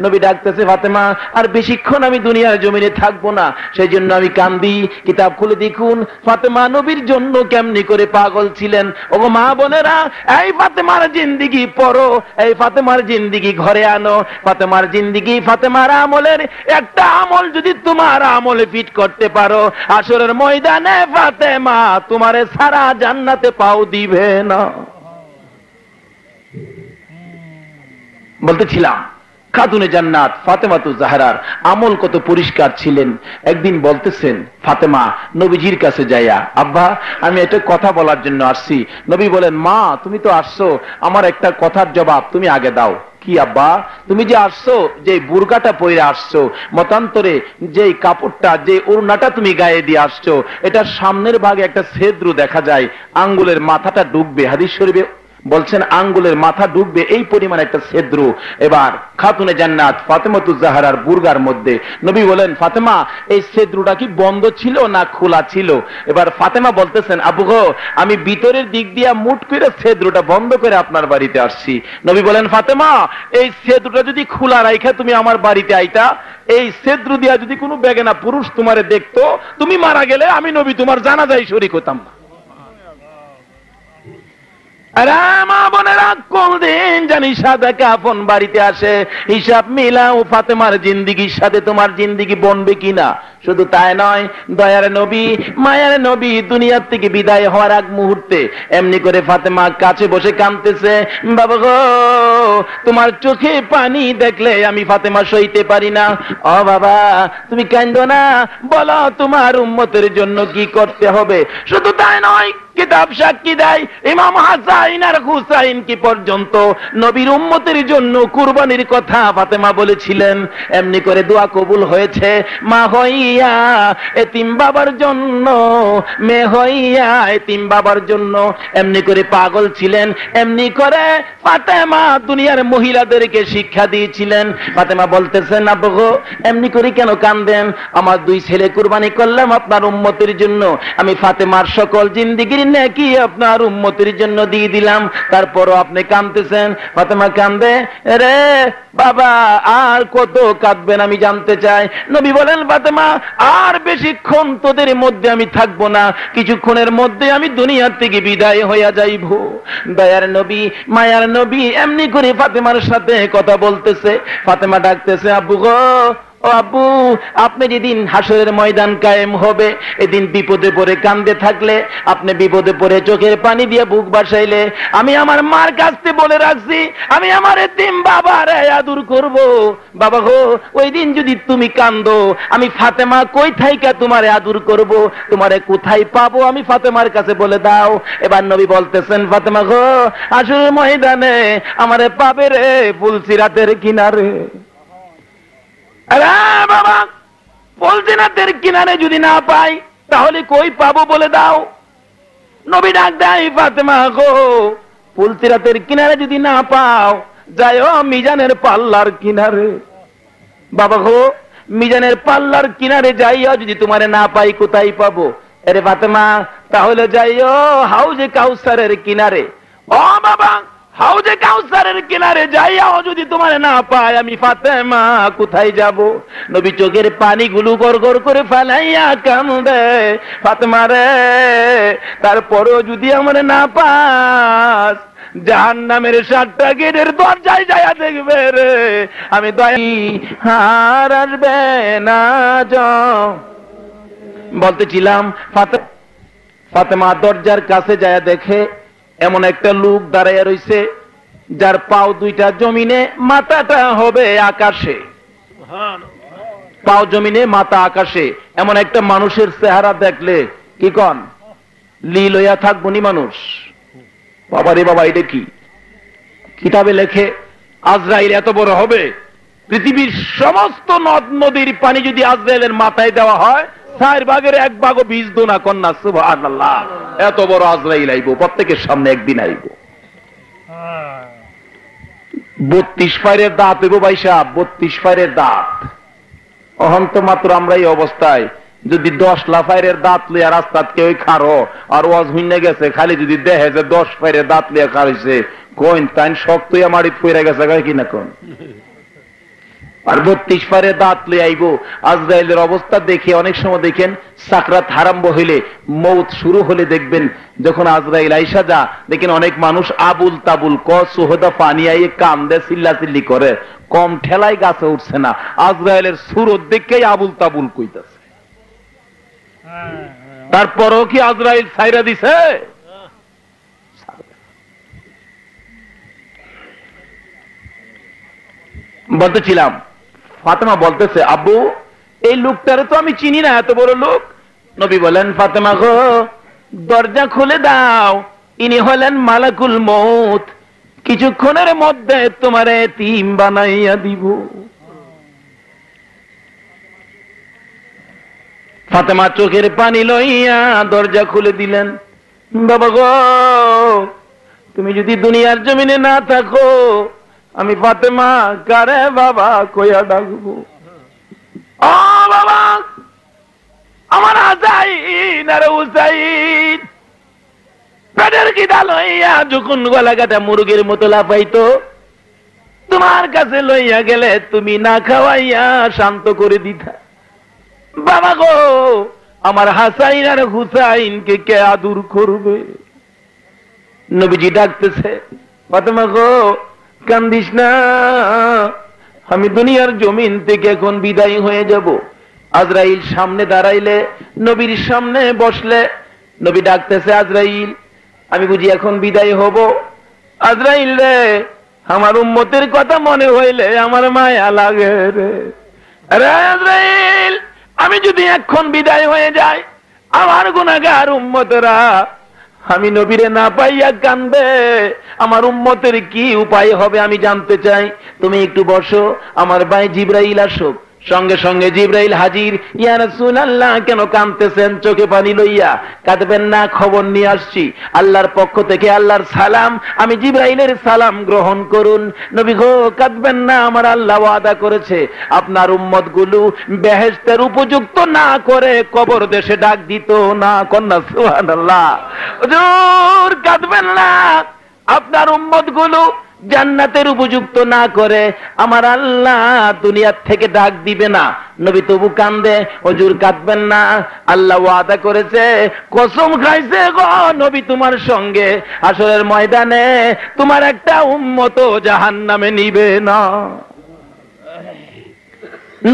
নবী ডাকতেছে, ফাতেমা আর বেশিক্ষণ আমি দুনিয়ার জমিনে থাকবো না, সেই জন্য আমি কান্দি। কিতাব খুলে দেখুন ফাতেমা নবীর জন্য কেমনি করে পাগল ছিলেন। ওগো মা বোনেরা, এই ফাতেমার জিন্দিগি পড়ো, এই ফাতেমার জিন্দিগি ঘরে আনো। ফাতেমার জিন্দিগি, ফাতেমার আমলের একটা আমল যদি তোমার আমলে ফিট করতে পারো, আসরের ময়দানে ফাতেমা তোমারে সারা জান্নাতে পাও দিবে না। বলতেছিলাম খাতুনে জান্নাত ফাতেমাতুজ জাহরার আমল কত পরিষ্কার ছিলেন। একদিন বলতেছেন ফাতেমা নবীজির কাছে যাইয়া, আব্বা আমি একটা কথা বলার জন্য আসছি। নবী বলেন, মা তুমি তো আসছো, আমার একটা কথার জবাব তুমি আগে দাও। কি আব্বা? তুমি যে আসছো, যে বুরকাটা পরে আসছো, মতান্তরে যে কাপড়টা, যে ওড়নাটা তুমি গায়ে দিয়ে আসছো, এটার সামনের ভাগে একটা ছেদ্র দেখা যায়, আঙ্গুলের মাথাটা ডুববে। হাদিস শরীফে বলছেন আঙ্গুলের মাথা ডুববে, এই পরিমাণ একটা ছেদ্র। এবার খাতুনে জান্নাত ফাতেমাতুজ জাহরার বুরগার মধ্যে নবী বলেন, ফাতেমা এই ছেদ্রটা কি বন্ধ ছিল না খোলা ছিল? এবার ফাতেমা বলতেছেন, আবু গো আমি ভিতরের দিক দিয়া মুট করে ছেদ্রটা বন্ধ করে আপনার বাড়িতে আসছি। নবী বলেন, ফাতেমা এই ছেদ্রটা যদি খোলা রাইখা তুমি আমার বাড়িতে আইতা, এই ছেদ্র দিয়া যদি কোনো বেগানা পুরুষ তোমারে দেখতো, তুমি মারা গেলে আমি নবী তোমার জানাজায় শরীক হতাম না। মা বোনেরা, কোন দিন জানি সাদা কাফন বাড়িতে আসে, হিসাব মিলাও ফাতেমার জিন্দিগির সাথে তোমার জিন্দিগি বনবে কিনা। শুধু তাই নয়, দয়ার নবী মায়ার নবী দুনিয়ার থেকে বিদায় হওয়ার আগ মুহূর্তে এমনি করে ফাতেমা কাছে বসে কাঁদতেছে, বাবা গো তোমার চোখে পানি দেখলে আমি ফাতেমা সইতে পারি না। ও বাবা তুমি কাঁদো না, বলো তোমার উম্মতের জন্য কি করতে হবে। শুধু তাই নয়, কিতাব সাক্ষী দেয় ইমাম হাসাইন আর হুসাইন কি পর্যন্ত নবীর উম্মতের জন্য কুরবানির কথা ফাতেমা বলেছিলেন। এমনি করে দোয়া কবুল হয়েছে। মা হইয়া এতিম বাবার জন্য, মেয়ে হইয়া এতিম বাবার জন্য এমনি করে পাগল ছিলেন। এমনি করে ফাতেমা দুনিয়ার মহিলাদেরকে শিক্ষা দিয়েছিলেন। ফাতেমা বলতেছেন, আব্বু গো এমনি করে কেন কান্দেন? আমার দুই ছেলে কুরবানি করলাম আপনার উম্মতের জন্য, আমি ফাতেমার সকল জিন্দেগির নেকি আপনার উম্মতের জন্য দিয়ে দিলাম, তারপরও আপনি কাঁদতেছেন। ফাতেমা কান্দে, রে বাবা আর কত কাঁদবেন আমি জানতে চাই। নবী বলেন, ফাতেমা আর বেশিক্ষণ তোদের মধ্যে আমি থাকবো না, কিছুক্ষণের মধ্যে আমি দুনিয়ার থেকে বিদায় হইয়া যাইব। দয়ার নবী মায়ার নবী এমনি করে ফাতেমার সাথে কথা বলতেছে। ফাতেমা ডাকতেছে, আব্বু গো ও আব্বু, আপনি যেদিন হাসরের ময়দান কায়েম হবে, এদিন বিপদে পড়ে কান্দে থাকলে, আপনি বিপদে পড়ে চোখের পানি দিয়ে বুক বাসাইলে, আমি আমার মার কাছে বলে রাখছি আমি আমার এতিম বাবার আদর করব। বাবা গো ওই দিন যদি তুমি কান্দো, আমি ফাতেমা কই থাইকা তোমারে আদর করব, তোমারে কোথায় পাবো আমি ফাতেমার কাছে বলে দাও। এবার নবী বলতেছেন, ফাতেমা গো হাসরের ময়দানে আমারে পাবে রে ফুলসিরাতের কিনারে। বাবা পুলসিরাতের কিনারে যদি না পাই তাহলে কই পাবো বলে দাও। নবী ডাক দেয়, ফাতেমা গো, পুলসিরাতের কিনারে যদি না পাও যাইও মিজানের পাল্লার কিনারে। বাবা গো, মিজানের পাল্লার কিনারে যাইও, যদি তোমারে না পাই কোথায় পাবো? আরে ফাতেমা, তাহলে যাইও হাউজে কাউসারের কিনারে। ও বাবা, হাউজে কাউসারের কিনারে যাইও যদি তোমারে না পাই, আমি ফাতেমা কোথায় যাব? নবী চোখের পানিগুলো গড়গড় করে ফেলাইয়া কান্দে, ফাতেমা রে, তারপরেও যদি আমারে না পাস, জাহান্নামের 7টা গেটের দরজায় যাইয়া দেখবে রে, আমি দয়াই আর আসবে না। বলতেছিলাম, ফাতেমা দরজার কাছে যায়া দেখে এমন একটা লোক দাঁড়াইয়া রইছে, যার পাও 2টা জমিনে, মাথাটা হবে আকাশে। পাও জমিনে, মাথা আকাশে। এমন একটা মানুষের চেহারা দেখলে কি কন, লীল হইয়া থাকবনি মানুষ। বাবারে বাবা, এটা কি? কিতাবে লেখে আজরাইল এত বড় হবে, পৃথিবীর সমস্ত নদ নদীর পানি যদি আজরাইলের মাথায় দেওয়া হয়, 4 ভাগের 1 ভাগও ভিজতো না। কন্যা সুবহানাল্লাহ। এত বড় আজরাইল আইব, প্রত্যেকের সামনে একদিন আইব। 32 ফাইরের দাঁত হইব ভাই সাহেব, 32 ফাইরের দাঁত। অহন্ত মাত্র আমরা এই অবস্থায়, যদি 10 লাফাইরের দাঁত লইয়া রাস্তাত কেউ খারো আর ওয়াজ হইনে গেছে, খালি যদি দেখে যে 10 ফাইরের দাঁত লইয়া খাইছে, কোন তাই শক্ত হইয়া মাটিত পইরা গেছে কিনা কোন। আর 32 ফাইরের দাঁত লইয়া আইব। আজরাইলের অবস্থা দেখে অনেক সময় দেখেন, সাকরাত আরম্ভ হইলে, মৌত শুরু হলে দেখবেন, যখন আজরাইল আইসা যা দেখেন অনেক মানুষ আবুল তাবুল সোহদা পানি আইয়ে কান্দে, চিল্লাচিল্লি করে, কম ঠেলায় গাছে উঠছে না। আজরাইলের সুরত দেখেই আবুল তাবুল কইতাছে। তারপরও কি আজরাইল ছাইরা দিছে? বলতেছিলাম, ফাতেমা বলতেছে, আব্বু এই লোকটারে তো আমি চিনি না, এত বড় লোক। নবী বলেন, ফাতেমা গো, দরজা খুলে দাও, ইনি হলেন মালাকুল মউত, কিছুক্ষণের মধ্যে তোমারে এতিম বানাইয়া দিব। ফাতেমা চোখের পানি লইয়া দরজা খুলে দিলেন। বাবা গো, তুমি যদি দুনিয়ার জমিনে না থাকো, আমি ফাতেমা কারে বাবা কইয়া ডাকবো? ও বাবা, আমার হাসাইন আর হুসাইন পেটের খিদা লইয়া যখন গলা কাটা মুরগির মতো লাফাইতো, তোমার কাছে লইয়া গেলে তুমি না খাওয়াইয়া শান্ত করে দিতা। বাবা গো, আমার হাসাইন আর হুসাইনকে কে আদর করবে? নবীজি ডাকতেছে, ফাতেমা গো, কান্দিস না, আমি দুনিয়ার জমিন থেকে এখন বিদায় হয়ে যাব। আজরাইল সামনে দাঁড়াইলে, নবীর সামনে বসলে, নবী ডাকতেছে, আজরাইল, আমি বুঝি এখন বিদায় হব? আজরাইল রে, আমার উম্মতের কথা মনে হইলে আমার মায়া লাগে রে। আরে আজরাইল, আমি যদি এখন বিদায় হয়ে যাই, আমার গুনাহগার উম্মতরা আমি নবীরে না পাইয়া কান্দবে, আমার উম্মতের কি উপায় হবে আমি জানতে চাই। তুমি একটু বসো, আমার ভাই জিবরাইল আসুক। সঙ্গে সঙ্গে জিবরাইল হাজির। ইয়া রাসূলুল্লাহ, কেন কাঁদতেছেন চোখে পানি লইয়া? কাঁদবেন না, খবর নিয়ে আসছি আল্লাহর পক্ষ থেকে, আল্লাহর সালাম, আমি জিবরাইলের সালাম গ্রহণ করুন। নবী গো, কাঁদবেন না, আমার আল্লাহ ওয়াদা করেছে আপনার উম্মতগুলো বেহেশতের উপযুক্ত না করে কবর দেশে ডাক দিত না। কন্যা সুবহানাল্লাহ। হুজুর কাঁদবেন না, আপনার উম্মতগুলো জান্নাতের উপযুক্ত না করে আমার আল্লাহ দুনিয়ার থেকে ডাক দিবে না। নবী তবু কান্দে। হুজুর কাঁদবেন না, আল্লাহ ওয়াদা করেছে, কসম খাইছে গো নবী তোমার সঙ্গে হাসরের ময়দানে তোমার একটা উম্মত জাহান্নামে নিবে না।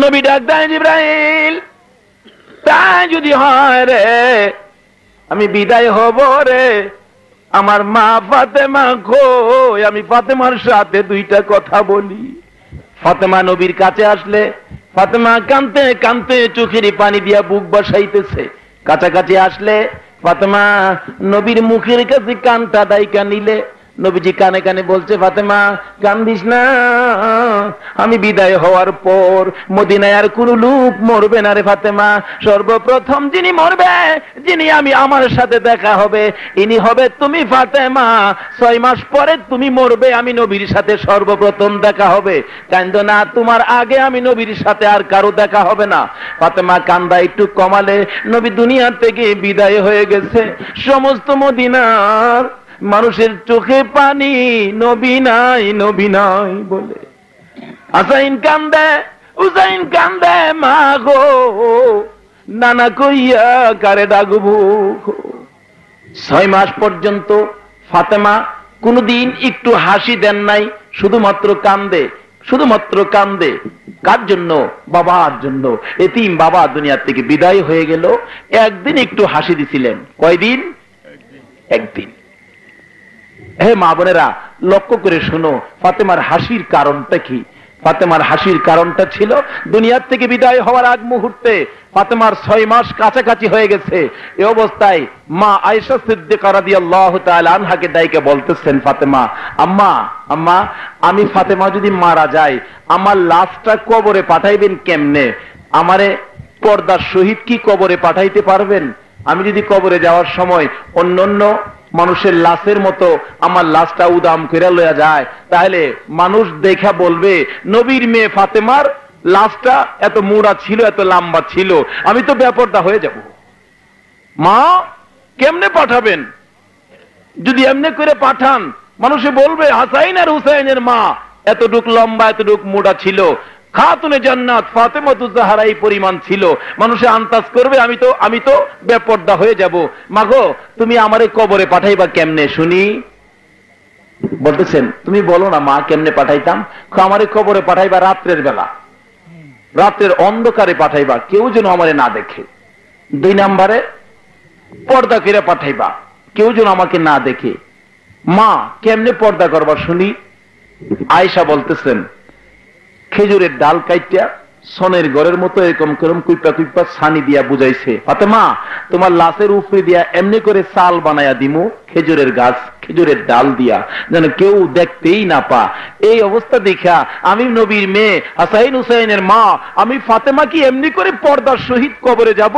নবী ডাক দেয়, জিবরাইল, তাই যদি হয় রে, আমি বিদায় হব রে, আমার মা ফাতেমা কই, আমি ফাতেমার সাথে 2টা কথা বলি। ফাতেমা নবীর কাছে আসলে, ফাতেমা কাঁদতে কাঁদতে চোখের পানি দিয়া বুক বসাইতেছে। কাছাকাছি আসলে ফাতেমা নবীর মুখের কাছে কানটা দাইকা নিলে, নবীজি কানে কানে বলছে, ফাতেমা কান্দিস না, আমি বিদায় হওয়ার পর মদিনায় আর কোন লোক মরবে না রে ফাতেমা। সর্বপ্রথম যিনি মরবে, যিনি আমার সাথে দেখা হবে, ইনি হবে তুমি ফাতেমা। 6 মাস পরে তুমি মরবে, আমি নবীর সাথে সর্বপ্রথম দেখা হবে। কান্দো না, তোমার আগে আমি নবীর সাথে আর কারো দেখা হবে না। ফাতেমা কান্দা একটু কমালে নবী দুনিয়া থেকে বিদায় হয়ে গেছে। সমস্ত মদিনার মানুষের চোখে পানি, নবী নাই নবী নাই বলে। হাসাইন কান্দে, হুসাইন কান্দে, মা গো নানা কইয়া কারে ডাকবো। 6 মাস পর্যন্ত ফাতেমা কোনদিন একটু হাসি দেন নাই, শুধুমাত্র কান্দে, শুধুমাত্র কান্দে। কার জন্য? বাবার জন্য। এতিম বাবা দুনিয়া থেকে বিদায় হয়ে গেল, একদিন একটু হাসি দিছিলেন। কয়দিন? একদিন। হে মা বোনেরা, লক্ষ্য করে শোনো, ফাতেমার হাসির কারণটা কি? ফাতেমার হাসির কারণটা ছিল, দুনিয়ার থেকে বিদায় হওয়ার আগ মুহূর্তে ফাতেমার 6 মাস কাছাকাছি হয়ে গেছে। এই অবস্থায় মা আয়েশা সিদ্দিকা রাদিয়াল্লাহু তাআলা আনহাকে ডাইকে বলতেছেন, ফাতেমা, আম্মা আম্মা, আমি ফাতেমা যদি মারা যায়, আমার লাশটা কবরে পাঠাইবেন কেমনে? আমারে পর্দার সহিত কি কবরে পাঠাইতে পারবেন? আমি যদি কবরে যাওয়ার সময় অন্যান্য মানুষের লাশের মতো আমার লাশটা উদাম করে লইয়া যায়, তাহলে মানুষ দেখা বলবে নবীর মেয়ে ফাতেমার লাশটা এত মোড়া ছিল, এত লম্বা ছিল, আমি তো বেপরদা হয়ে যাব। মা কেমনে পাঠাবেন? যদি এমনি করে পাঠান, মানুষে বলবে হাসাইন আর হুসাইনের মা এতটুক লম্বা, এতটুক মোড়া ছিল, খাতুনে জান্নাত ফাতেমাতুজ জাহরা এই পরিমাণ ছিল, মানুষে আন্দাজ করবে আমি তো বেপরদা হয়ে যাব। মাগো তুমি আমারে কবরে পাঠাইবা কেমনে শুনি? বলতেছেন, তুমি বলো না মা কেমনে পাঠাইতাম? আমারে কবরে পাঠাইবা রাত্রের বেলা, রাতের অন্ধকারে পাঠাইবা, কেউ যেন আমারে না দেখে। 2 নম্বরে পর্দা করে পাঠাইবা, কেউ যেন আমাকে না দেখে। মা কেমনে পর্দা করবা শুনি? আয়েশা বলতেছেন, খেজুরের ডাল কাইটা সোনের ঘরের মতো এরকম করম কুইপা কুইপা ছানি দিয়া বুঝাইছে, ফাতেমা তোমার লাশের উপরে দিয়া এমনি করে চাল বানায়া দিমু, খেজুরের গাছ, খেজুরের ডাল দিয়া, যেন কেউ দেখতেই না পা। এই অবস্থা দেখা আমি নবীর মেয়ে হাসাইন হুসাইনের মা, আমি ফাতেমা কি এমনি করে পর্দার সহিত কবরে যাব?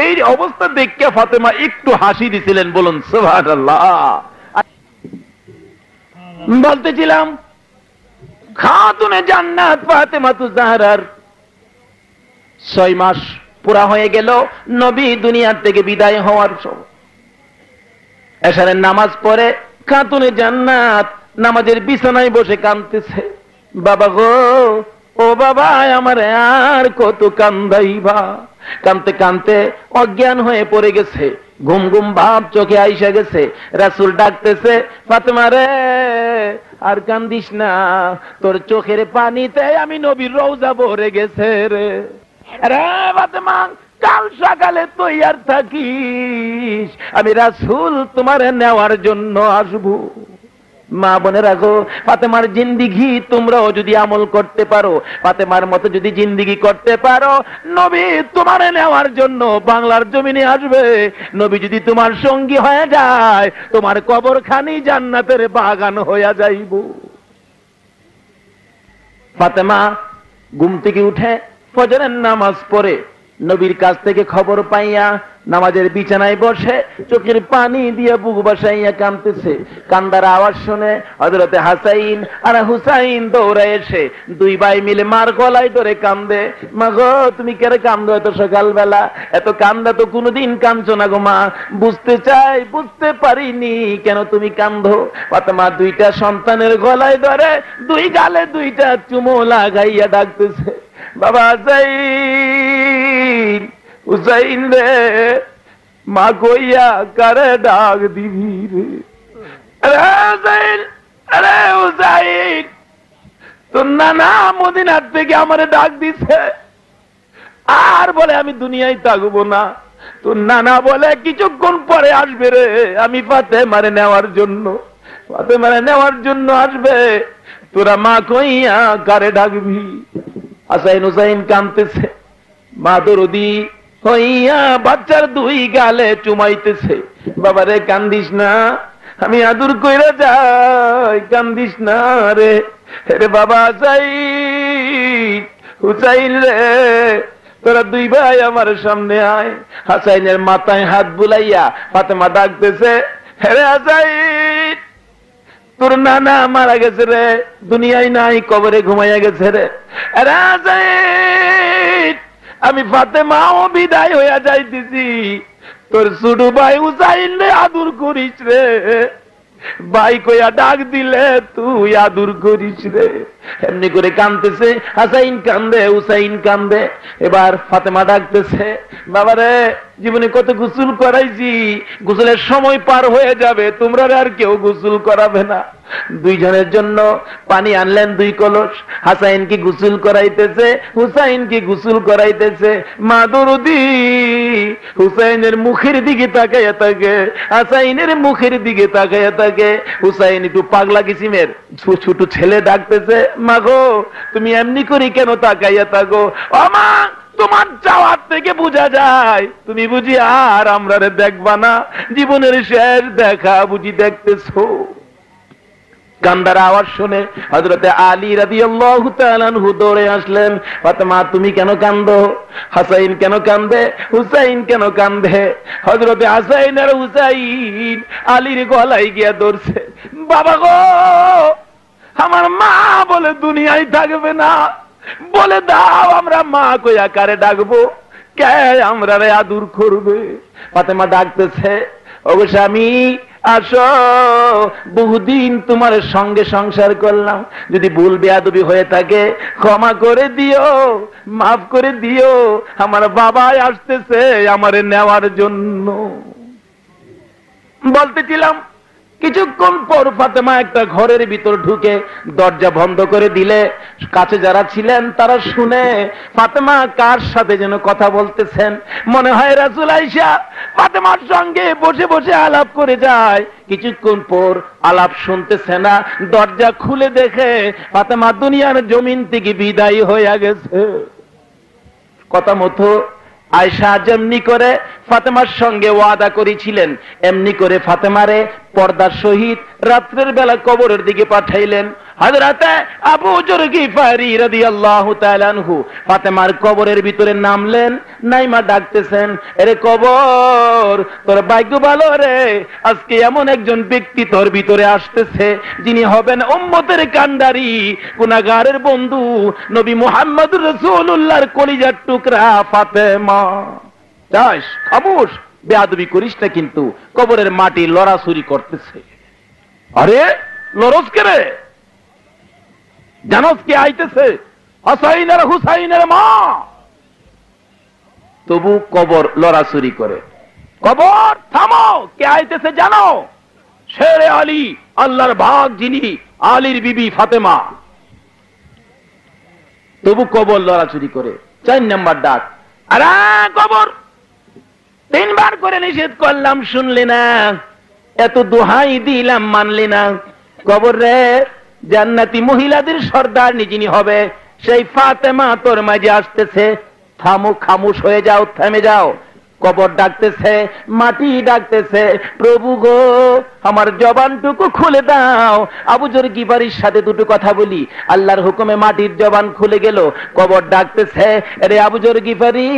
এই অবস্থা দেখে ফাতেমা একটু হাসি দিছিলেন। বলুন সুবহানাল্লাহ। বলতেছিলাম, খাতুনে জান্নাত ফাতেমাতুজ জাহরার 6 মাস পুরা হয়ে গেল নবী দুনিয়া থেকে বিদায় হওয়ার সময়। এশারের নামাজ পড়ে খাতুনে জান্নাত নামাজের বিছানায় বসে কাঁদতেছে, বাবা গো, ও বাবা আমার আর কত কান্দাইবা। কাঁদতে কাঁদতে অজ্ঞান হয়ে পড়ে গেছে, ঘুম ঘুম ভাব চোখে আইসা গেছে। রাসূল ডাকতেছে, ফাতেমা রে আর কান্দিস না, তোর চোখের পানিতে আমি নবীর রওজা ভরে গেছে রে। আরে ফাতেমা কাল সকালে তৈয়ার থাকিস, আমি রাসূল তোমার নেওয়ার জন্য আসবো। মা বোনের রাখো, ফাতেমার জিন্দিগি তোমরাও যদি আমল করতে পারো, ফাতেমার মতো যদি জিন্দিগি করতে পারো, নবী তোমার নেওয়ার জন্য বাংলার জমিনে আসবে। নবী যদি তোমার সঙ্গী হয়ে যায়, তোমার কবরখানি জান্নাতের বাগান হইয়া যাইব। ফাতেমা ঘুম থেকে উঠে ফজরের নামাজ পড়ে নবীর কাছ থেকে খবর পাইয়া নামাজের বিছানায় বসে চোখের পানি দিয়ে বুক বাসাইয়া কাঁদতেছে। কান্দার আওয়াজ শুনে হযরতে হাসাইন আর হুসাইন দৌড়ে এসে 2 ভাই মিলে মার গলায় ধরে কান্দে, মা গো তুমি কেন কান্দো এত সকালবেলা? এত কান্দা তো কোনোদিন কাঁদছো না গো মা। বুঝতে চাই, বুঝতে পারিনি কেন তুমি কান্দো। ফাতেমা 2টা সন্তানের গলায় ধরে 2 গালে 2টা চুমো লাগাইয়া ডাকতেছে, বাবা হাসাইন হুসাইন রে, মা কইয়া কারে ডাক দিবি রে? আরে হুসাইন, আরে হুসাইন, তোর নানা মদিনার থেকে আমারে ডাক দিছে, আর বলে আমি দুনিয়ায় থাকবো না। তোর নানা বলে কিছুক্ষণ পরে আসবে রে, আমি ফাতেমারে নেওয়ার জন্য, ফাতেমারে নেওয়ার জন্য আসবে। তোরা মা কইয়া কারে ডাকবি? হাসাইন হুসাইন কাঁদতেছে, মা দরদি হইয়া বাচ্চার 2 গালে চুমাইতেছে, বাবারে কান্দিস না, আমি আদর কইরা যাই, কান্দিস না রে। রে বাবা হুসাইন, হুসাইন রে, তোরা দুই ভাই আমার সামনে আয়। হাসাইনের মাথায় হাত বুলাইয়া ফাতেমা ডাকতেছে, হে হাসাইন, তোর নানা মারা গেছে রে, দুনিয়ায় নাই, কবরে ঘুমাইয়া গেছে রে। আরে হাসাইন, আমি ফাতেমাও বিদায় হইয়া যাইতেছি, তোর ছোট ভাই হুসাইন রে আদর করিস রে। ভাই কইয়া ডাক দিলে তুই আদর করিস রে। এমনি করে কান্দতেছে, হাসাইন কান্দে, হুসাইন কান্দে। এবার ফাতেমা ডাকতেছে, বাবারে জীবনে কত গোসল করাইছি, গোসলের সময় পার হয়ে যাবে, তোমরা আর কেউ গোসল করাবে না। দুইজনের জন্য পানি আনলেন 2 কলস। হাসাইন কি গোসল করাইতেছে, হুসাইন কি গোসল করাইতেছে। মা দরদি হুসাইনের মুখের দিকে তাকাইয়া থাকে, হাসাইনের মুখের দিকে তাকাইয়া থাকে। হুসাইন একটু পাগলা কিসিমের, ছোট ছেলে ডাকতেছে, মা গো তুমি এমনি করি কেন তাকাইয়া থাকো? ও মা, তোমার যাওয়ার থেকে বোঝা যায় তুমি বুঝি আর আমরা দেখবা না, জীবনের শেষ দেখা বুঝি দেখতেছো। কান্দার আওয়াজ শুনে হযরতে আলী রাদিয়াল্লাহু তাআলা আনহু দৌড়ে আসলেন। ফাতেমা তুমি কেন কান্দো? হাসাইন কেন কান্দে? হুসাইন কেন কান্দে? হযরতে হাসাইন আর হুসাইন আলীর গলায় গিয়া ধরছে, বাবা গো, আমার মা বলে দুনিয়ায় থাকবে না, বলে দাও আমরা মা কইয়া কারে ডাকবো, কে আমরা রে আদর করবে? ফাতেমা ডাকতেছে, ওগো স্বামী আসো, বহুদিন তোমার সঙ্গে সংসার করলাম, যদি ভুল বেয়াদবি হয়ে থাকে ক্ষমা করে দিও, মাফ করে দিও, আমার বাবাই আসতেছে আমারে নেওয়ার জন্য। বলতেছিলাম কিছুক্ষণ পর ফাতেমা একটা ঘরের ভিতর ঢুকে দরজা বন্ধ করে দিলে, কাছে যারা ছিলেন তারা শুনে ফাতেমা কার সাথে যেন কথা বলতেছেন। মনে হয় রাসূল আয়েশা ফাতেমার সঙ্গে বসে বসে আলাপ করে যায়। কিছুক্ষণ পর আলাপ শুনতেছে না, দরজা খুলে দেখে ফাতেমা দুনিয়ার জমিন থেকে বিদায় হয়ে গেছে। কথা মতো আয়েশা যেমনি করে ফাতেমার সঙ্গে ওয়াদা করেছিলেন, এমনি করে ফাতেমারে পর্দার সহিত রাত্রের বেলা কবরের দিকে পাঠাইলেন। হযরতে আবু যর গিফারি রাদিয়াল্লাহু তাআলা আনহু ফাতেমার কবরের ভিতরে নামলেন, নাইমা ডাকতেছেন, এরে কবর, তোর ভাগ্য ভালো রে, আজকে এমন একজন ব্যক্তি তোর ভিতরে আসতেছে যিনি হবেন উম্মতের কান্ডারি, গুনাহগারের বন্ধু, নবী মুহাম্মদুর রাসূলুল্লাহর কলিজার টুকরা ফাতেমা। যাস, খামোশ, বেয়াদবি করিস না, কিন্তু কবরের মাটি লড়াছুরি করতেছে। আরে লরস কে রে? জানোস কে আইতেছে? হাসাইন আর হুসাইনের মা। তবু কবর লড়াছুরি করে। কবর থামো, কে আইতেছে জানো? শেরে আলী, আল্লাহর ভাগ যিনি, আলীর বিবি ফাতেমা। তবু কবর লড়াছুরি করে। 4 নাম্বার ডাক, আরে কবর, 3 বার করে নিষেধ করলাম শুনলি না, এত দোহাই দিলাম মানলি না। কবর রে, জান্নাতি মহিলাদের সর্দারনি যিনি হবে সেই ফাতেমা তোর মাঝে আসতেছে, থামো, খামোশ হয়ে যাও, থেমে যাও। কবর ডাকতেছে, মাটি ডাকতেছে, প্রভু গো আমার জবানটুকু খুলে দাও, আবু যর গিফারির সাথে দুটো কথা বলি। আল্লাহর হুকুমে মাটির জবান খুলে গেল। কবর ডাকতেছে, আরে আবু যর গিফারি,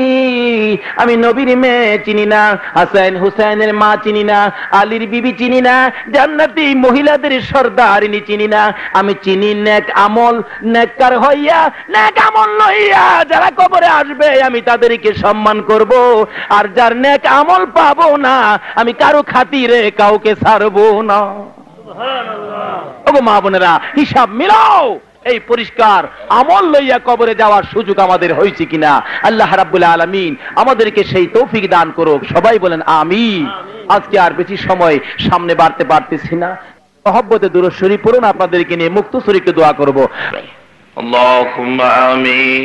আমি নবীর মেয়ে চিনি না, হাসান হুসাইনের মা চিনি না, আলীর বিবি চিনি না, জান্নাতি মহিলাদের সর্দারিনী চিনি না, আমি চিনি নেক আমল, নেককার হইয়া নেক আমল লইয়া যারা কবরে আসবে আমি তাদেরকে সম্মান করব, আর যার নেক আমল পাবো না আমি কারো খাতিরে কাউকে ছাড়বো না। ওগো মা বোনেরা, হিসাব মিলাও, এই পরিষ্কার আমল লইয়া কবরে যাওয়ার সুযোগ আমাদের হয়েছে কিনা। আল্লাহ রাব্বুল আলামিন আমাদেরকে সেই তৌফিক দান করুক। সবাই বলেন আমিন। আজকে আর বেশি সময় সামনে বাড়তে পারতেছি না। মহব্বতে দুরূদ শরীফ পড়ুন, আপনাদেরকে নিয়ে মুক্তসর একটু দোয়া করব। আল্লাহুম্মা আমিন।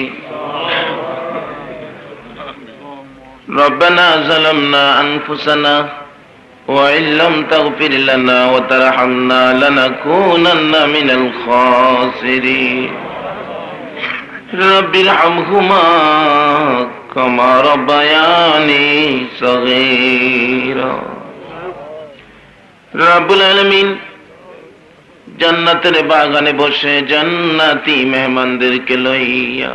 ربنا ظلمنا أنفسنا وإن لم تغفر لنا وترحمنا لنكونن من الخاسرين رب ارحمهما كما ربياني صغيرا রব্বুল আলামিন জান্নাতের বাগানে বসে জান্নাতি মেহমানদেরকে লইয়া